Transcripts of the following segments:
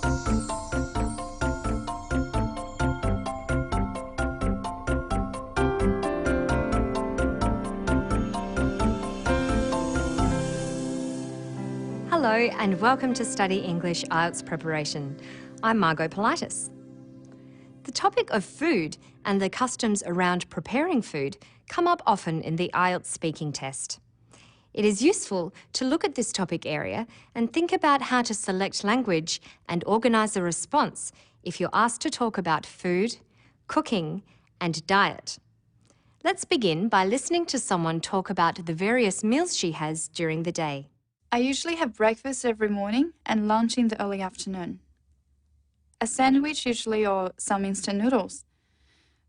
Hello and welcome to Study English IELTS Preparation. I'm Margot Politis. The topic of food and the customs around preparing food come up often in the IELTS speaking test. It is useful to look at this topic area and think about how to select language and organise a response if you're asked to talk about food, cooking and diet. Let's begin by listening to someone talk about the various meals she has during the day. I usually have breakfast every morning and lunch in the early afternoon. A sandwich usually or some instant noodles.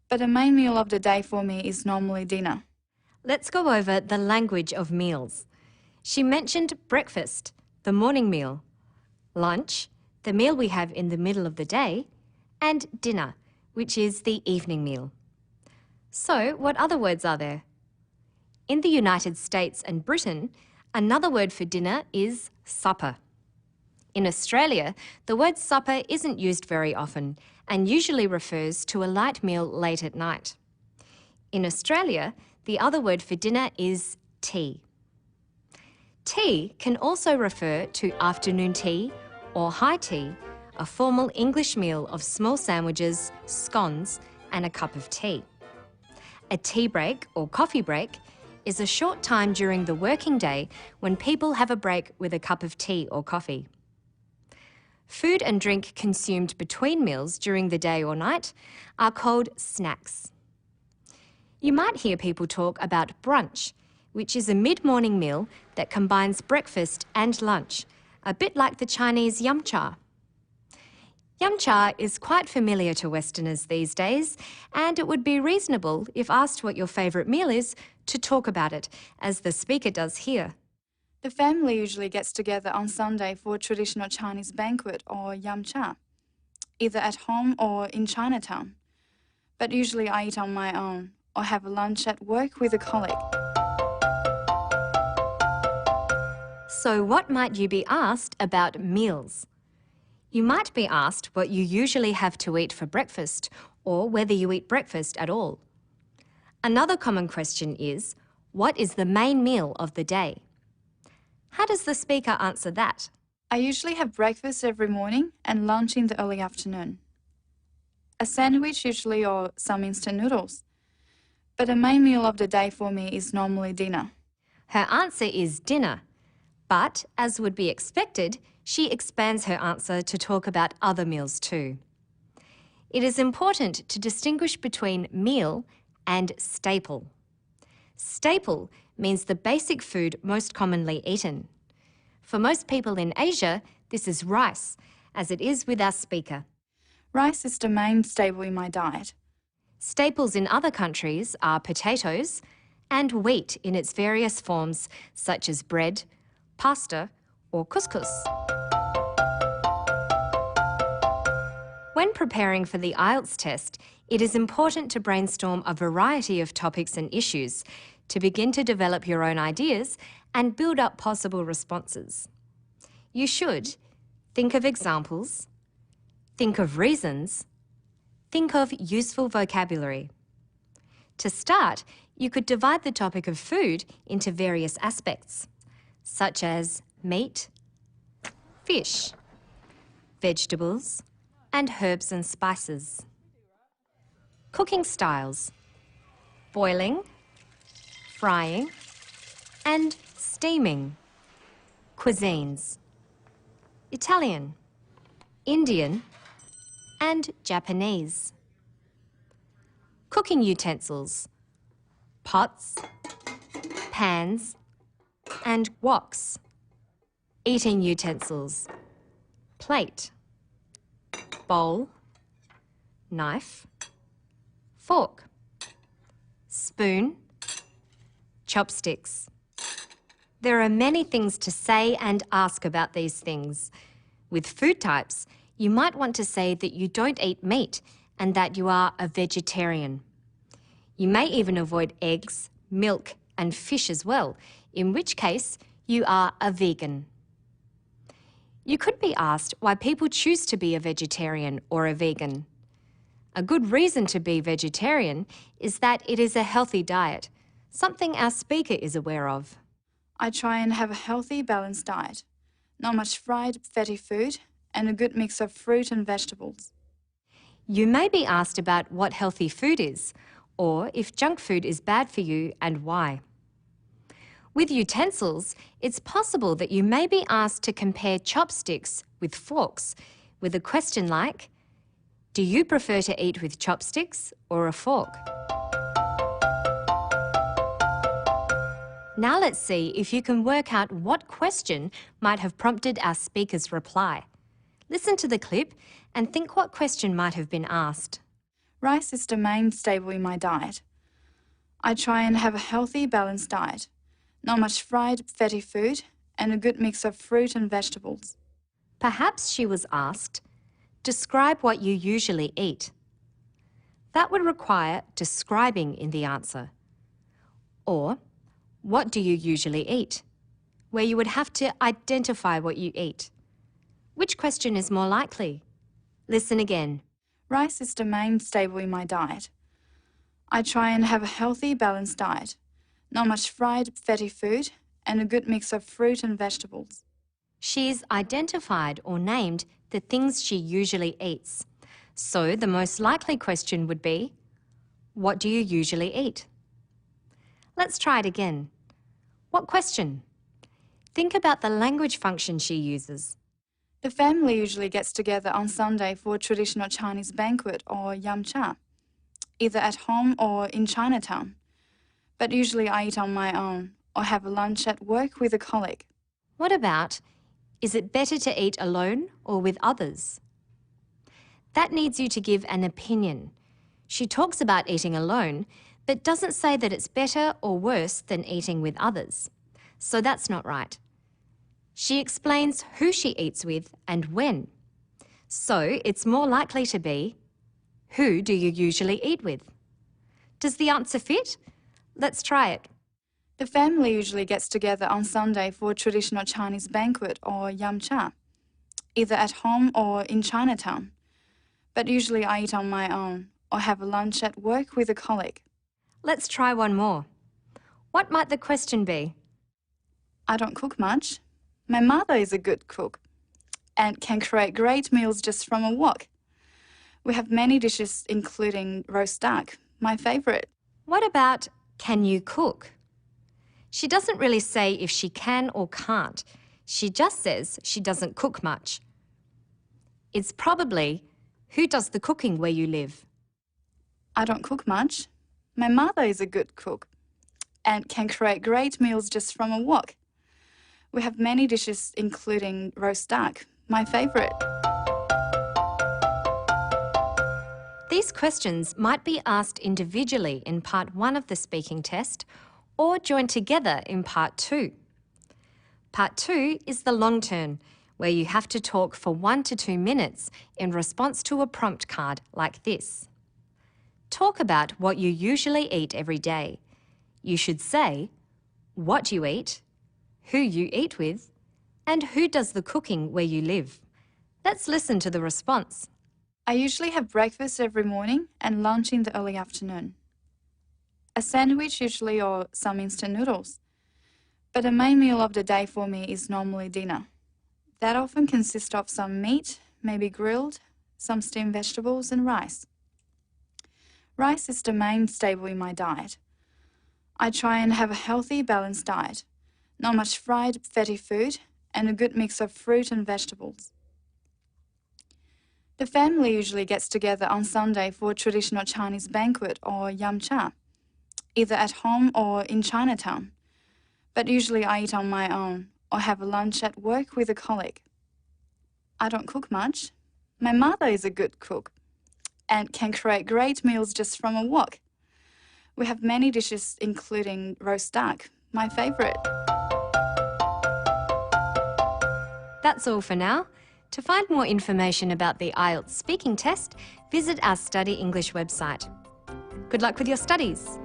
But the main meal of the day for me is normally dinner. Let's go over the language of meals. She mentioned breakfast, the morning meal, lunch, the meal we have in the middle of the day, and dinner, which is the evening meal. So, what other words are there? In the United States and Britain, another word for dinner is supper. In Australia, the word supper isn't used very often and usually refers to a light meal late at night. In Australia, the other word for dinner is tea. Tea can also refer to afternoon tea or high tea, a formal English meal of small sandwiches, scones, and a cup of tea. A tea break or coffee break is a short time during the working day when people have a break with a cup of tea or coffee. Food and drink consumed between meals during the day or night are called snacks. You might hear people talk about brunch, which is a mid-morning meal that combines breakfast and lunch, a bit like the Chinese yum cha. Yum cha is quite familiar to Westerners these days, and it would be reasonable, if asked what your favourite meal is, to talk about it, as the speaker does here. The family usually gets together on Sunday for a traditional Chinese banquet or yum cha, either at home or in Chinatown. But usually I eat on my own or have a lunch at work with a colleague. So what might you be asked about meals? You might be asked what you usually have to eat for breakfast or whether you eat breakfast at all. Another common question is, what is the main meal of the day? How does the speaker answer that? I usually have breakfast every morning and lunch in the early afternoon. A sandwich usually or some instant noodles. But the main meal of the day for me is normally dinner. Her answer is dinner, but as would be expected, she expands her answer to talk about other meals too. It is important to distinguish between meal and staple. Staple means the basic food most commonly eaten. For most people in Asia, this is rice, as it is with our speaker. Rice is the main staple in my diet. Staples in other countries are potatoes and wheat in its various forms, such as bread, pasta, or couscous. When preparing for the IELTS test, it is important to brainstorm a variety of topics and issues to begin to develop your own ideas and build up possible responses. You should think of examples, think of reasons, think of useful vocabulary. To start, you could divide the topic of food into various aspects, such as meat, fish, vegetables, and herbs and spices. Cooking styles: boiling, frying, and steaming. Cuisines: Italian, Indian, and Japanese. Cooking utensils: pots, pans, and woks. Eating utensils: plate, bowl, knife, fork, spoon, chopsticks. There are many things to say and ask about these things. With food types, you might want to say that you don't eat meat and that you are a vegetarian. You may even avoid eggs, milk, and fish as well, in which case you are a vegan. You could be asked why people choose to be a vegetarian or a vegan. A good reason to be vegetarian is that it is a healthy diet, something our speaker is aware of. I try and have a healthy, balanced diet. Not much fried, fatty food, and a good mix of fruit and vegetables. You may be asked about what healthy food is, or if junk food is bad for you and why. With utensils, it's possible that you may be asked to compare chopsticks with forks with a question like, do you prefer to eat with chopsticks or a fork? Now let's see if you can work out what question might have prompted our speaker's reply. Listen to the clip and think what question might have been asked. Rice is the main staple in my diet. I try and have a healthy, balanced diet. Not much fried, fatty food, and a good mix of fruit and vegetables. Perhaps she was asked, describe what you usually eat. That would require describing in the answer. Or, what do you usually eat? Where you would have to identify what you eat. Which question is more likely? Listen again. Rice is the main staple in my diet. I try and have a healthy, balanced diet. Not much fried, fatty food, and a good mix of fruit and vegetables. She's identified or named the things she usually eats. So the most likely question would be, what do you usually eat? Let's try it again. What question? Think about the language function she uses. The family usually gets together on Sunday for a traditional Chinese banquet or yamcha, either at home or in Chinatown. But usually I eat on my own or have a lunch at work with a colleague. What about, is it better to eat alone or with others? That needs you to give an opinion. She talks about eating alone, but doesn't say that it's better or worse than eating with others. So that's not right. She explains who she eats with and when. So it's more likely to be, who do you usually eat with? Does the answer fit? Let's try it. The family usually gets together on Sunday for a traditional Chinese banquet or yamcha, either at home or in Chinatown. But usually I eat on my own or have a lunch at work with a colleague. Let's try one more. What might the question be? I don't cook much. My mother is a good cook and can create great meals just from a wok. We have many dishes including roast duck, my favorite. What about, can you cook? She doesn't really say if she can or can't. She just says she doesn't cook much. It's probably, who does the cooking where you live? I don't cook much. My mother is a good cook and can create great meals just from a wok. We have many dishes including roast duck, my favorite. These questions might be asked individually in part 1 of the speaking test or joined together in part 2. Part 2 is the long turn, where you have to talk for 1 to 2 minutes in response to a prompt card like this. Talk about what you usually eat every day. You should say what you eat, who you eat with, and who does the cooking where you live. Let's listen to the response. I usually have breakfast every morning and lunch in the early afternoon. A sandwich usually or some instant noodles. But the main meal of the day for me is normally dinner. That often consists of some meat, maybe grilled, some steamed vegetables and rice. Rice is the main staple in my diet. I try and have a healthy, balanced diet. Not much fried, fatty food, and a good mix of fruit and vegetables. The family usually gets together on Sunday for a traditional Chinese banquet or yamcha, either at home or in Chinatown. But usually I eat on my own or have a lunch at work with a colleague. I don't cook much. My mother is a good cook and can create great meals just from a wok. We have many dishes including roast duck, my favorite. That's all for now. To find more information about the IELTS speaking test, visit our Study English website. Good luck with your studies.